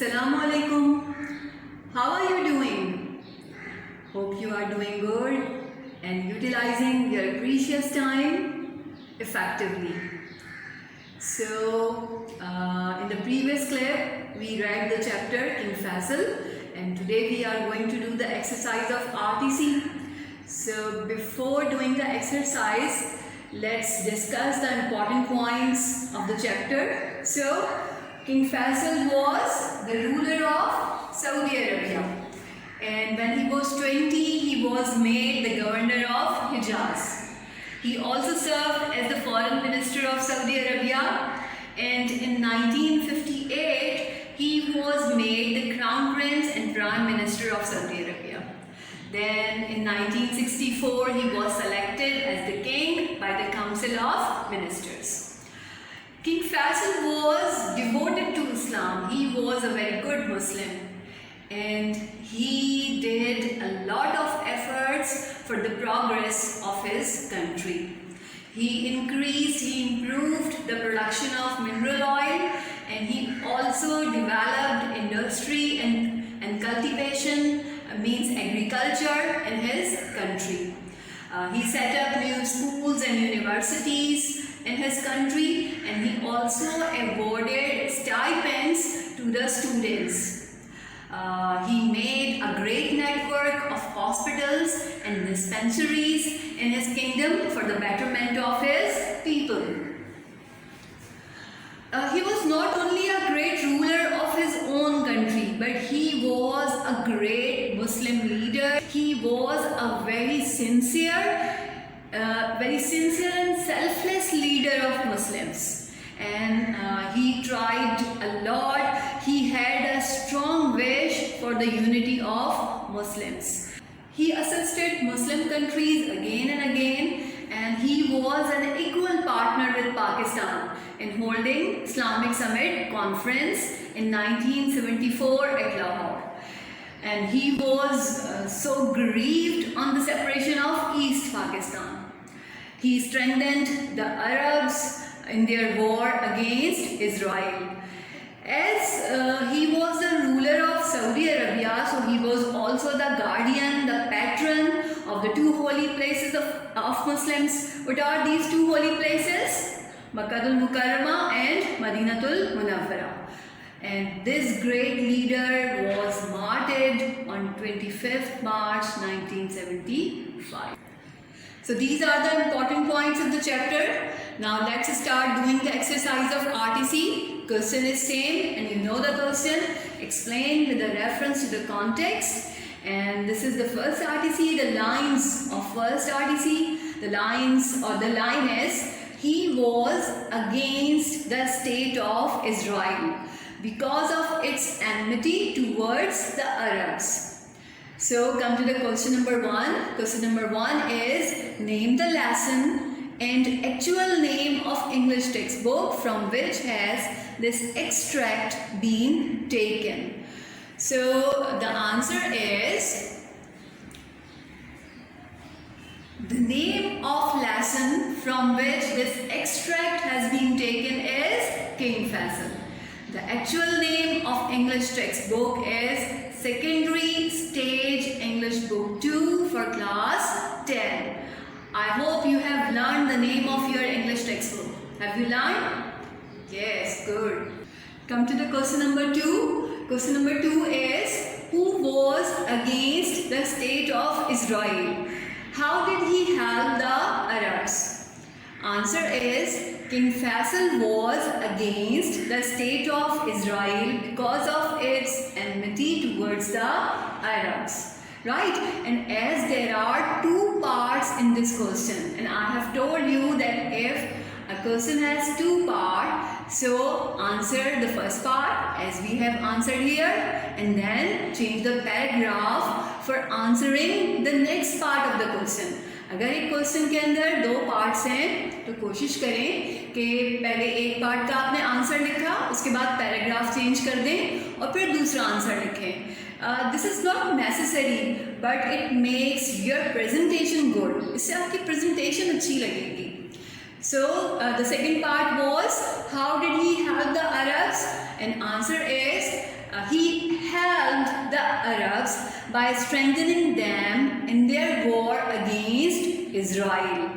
Assalamu alaikum. How are you doing? Hope you are doing good and utilizing your precious time effectively. So, in the previous clip, we read the chapter King Faisal, and today we are going to do the exercise of RTC. So, before doing the exercise, let's discuss the important points of the chapter. So, King Faisal was the ruler of Saudi Arabia, and when he was 20, he was made the governor of Hijaz. He also served as the foreign minister of Saudi Arabia, and in 1958, he was made the crown prince and prime minister of Saudi Arabia. Then in 1964, he was selected as the king by the Council of Ministers. King Faisal was devoted to Islam. He was a very good Muslim, and he did a lot of efforts for the progress of his country. He improved the production of mineral oil, and he also developed industry and cultivation, means agriculture in his country. He set up new schools and universities in his country, and he also awarded stipends to the students. He made a great network of hospitals and dispensaries in his kingdom for the betterment of his people. He was not only a great ruler of his own country, but he was a great Muslim leader. He was a very sincere and selfless leader of Muslims, and he tried a lot. He had a strong wish for the unity of Muslims. He assisted Muslim countries again and again, and he was an equal partner with Pakistan in holding Islamic Summit Conference in 1974 at Lahore. And he was so grieved on the separation of East Pakistan. He strengthened the Arabs in their war against Israel. As he was the ruler of Saudi Arabia, so he was also the guardian, the patron of the two holy places of Muslims. What are these two holy places? Makkatul Mukarramah and Madinatul Munawwara. And this great leader was martyred on 25th March 1975. So these are the important points of the chapter. Now let's start doing the exercise of RTC. Question is same, and you know the question. Explain with the reference to the context. And this is the first RTC. The lines of first RTC. The line is, he was against the state of Israel because of its enmity towards the Arabs. So come to the question number 1. Question number 1 is, name the lesson and actual name of English textbook from which has this extract been taken. So the answer is, the name of lesson from which this extract has been taken is King Faisal. The actual name of English textbook is Secondary Stage English Book 2 for class 10. I hope you have learned the name of your English textbook. Have you learned? Yes, good. Come to the question number 2. Question number 2 is, who was against the state of Israel? How did he help the Arabs? Answer is, King Faisal was against the state of Israel because of its enmity towards the Arabs. Right? And as there are two parts in this question, and I have told you that if a question has two parts, so answer the first part as we have answered here, and then change the paragraph for answering the next part of the question. अगर एक question के अंदर दो parts हैं तो कोशिश करें कि पहले एक पार्ट का आपने आंसर लिखा, उसके बाद पैराग्राफ चेंज कर दें और फिर दूसरा आंसर लिखें. This is not necessary, but it makes your presentation good. इससे आपकी प्रेजेंटेशन अच्छी लगेगी. So the second part was, how did he help the Arabs? And answer is, he helped the Arabs by strengthening them in their war against Israel.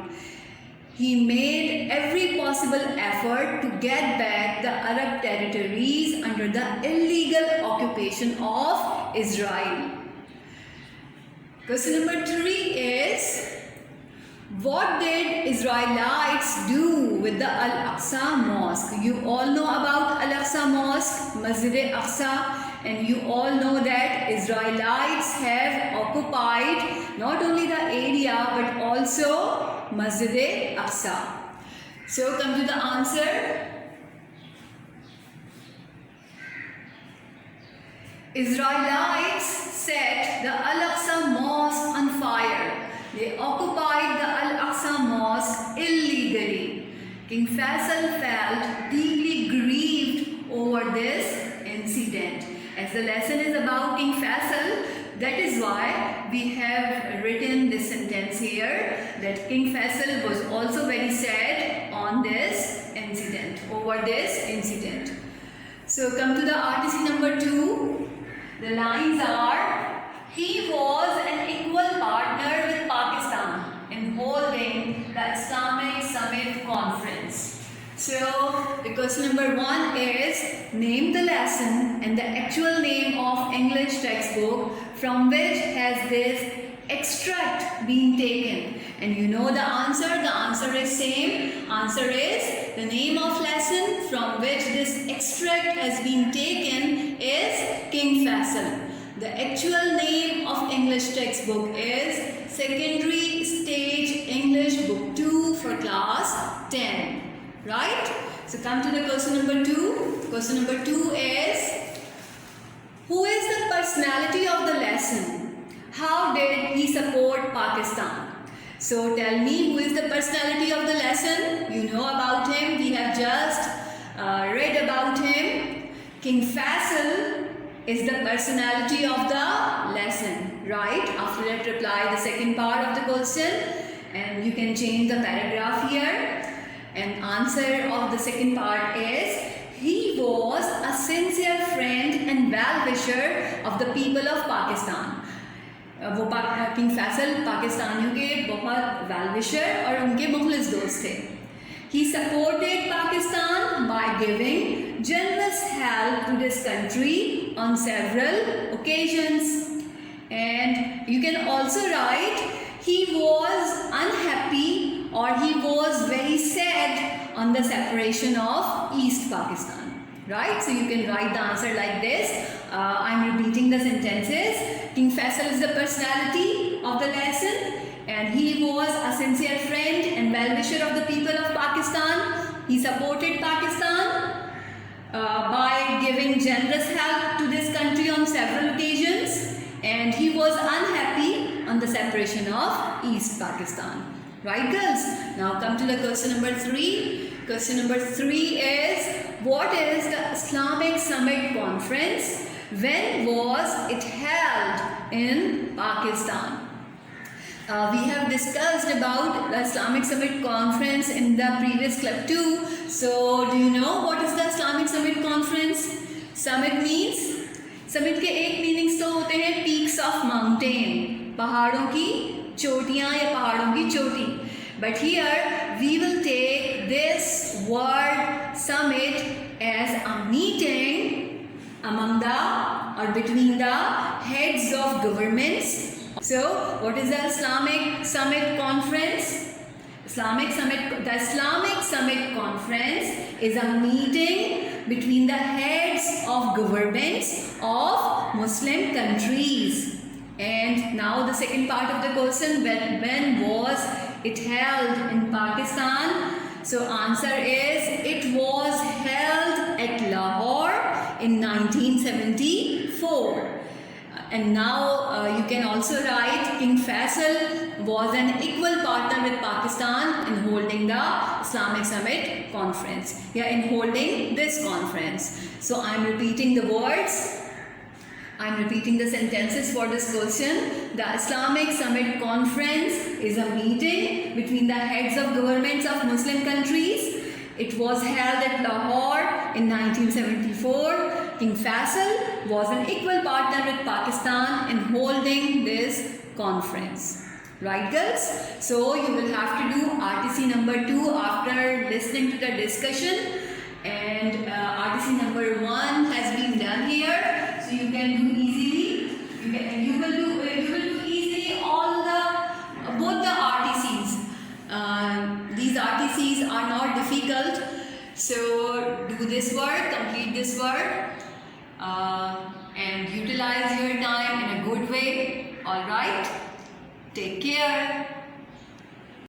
He made every possible effort to get back the Arab territories under the illegal occupation of Israel. Question number 3 is, what did Israelites do with the Al-Aqsa Mosque? You all know about Al-Aqsa Mosque, Masjid-e-Aqsa, and you all know that Israelites have occupied not only the area but also Masjid-e-Aqsa. So come to the answer. Israelites set the Al-Aqsa Mosque on fire. They occupied the Al-Aqsa Mosque illegally. King Faisal felt deeply grieved over this incident. As the lesson is about King Faisal, that is why we have written this sentence here, that King Faisal was also very sad on this incident, over this incident. So come to the RTC number 2. The lines are, he was an equal partner with Pakistan in holding the Islamic Summit Conference. So the question number 1 is, name the lesson and the actual name of English textbook from which has this extract been taken. And you know the answer is same. Answer is, the name of lesson from which this extract has been taken is King Faisal. The actual name of English textbook is Secondary Stage English Book 2 for class 10. Right? So come to the question number 2. Question number 2 is, who is the personality of the lesson? How did he support Pakistan? So tell me, who is the personality of the lesson? You know about him. We have just read about him. King Faisal is the personality of the lesson. Right? After that, reply the second part of the question. And you can change the paragraph here. And answer of the second part is, he was a sincere friend and well-wisher of the people of Pakistan. वो King Faisal पाकिस्तानियों के बहुत वेल-विशर और उनके मुखलिस दोस्त थे. He supported Pakistan by giving generous help to this country on several occasions. And you can also write, he was unhappy or he was very sad on the separation of East Pakistan. Right? So you can write the answer like this. I'm repeating the sentences. King Faisal is the personality of the lesson, and he was a sincere friend and well-wisher of the people of Pakistan. He supported Pakistan by giving generous help to this country on several occasions, and he was unhappy on the separation of East Pakistan. Right, girls? Now come to the question number 3. Question number 3 is, what is the Islamic Summit Conference? When was it held in Pakistan? We have discussed about the Islamic Summit Conference in the previous club too. So, do you know what is the Islamic Summit Conference? Summit means, summit के एक meanings तो होते हैं peaks of mountain, पहाड़ों की चोटियाँ या पहाड़ों की चोटी. But here we will take this word summit as a meeting among the or between the heads of governments. So what is the Islamic Summit Conference? The Islamic Summit Conference is a meeting between the heads of governments of Muslim countries. And now the second part of the question, when was it held in Pakistan? So answer is, it was held at Lahore in 1974. And now you can also write, King Faisal was an equal partner with Pakistan in holding the Islamic Summit Conference. Yeah, in holding this conference. So I am repeating the words. I am repeating the sentences for this question. The Islamic Summit Conference is a meeting between the heads of governments of Muslim countries. It was held at Lahore in 1974. King Faisal was an equal partner with Pakistan in holding this conference. Right, girls? So you will have to do RTC number 2 after listening to the discussion, and RTC number 1 has been done here, so you can do easily. You will do easily all the both the RTCs. These RTCs are not difficult, so do this work, complete this work, and utilize your time in a good way. All right. Take care.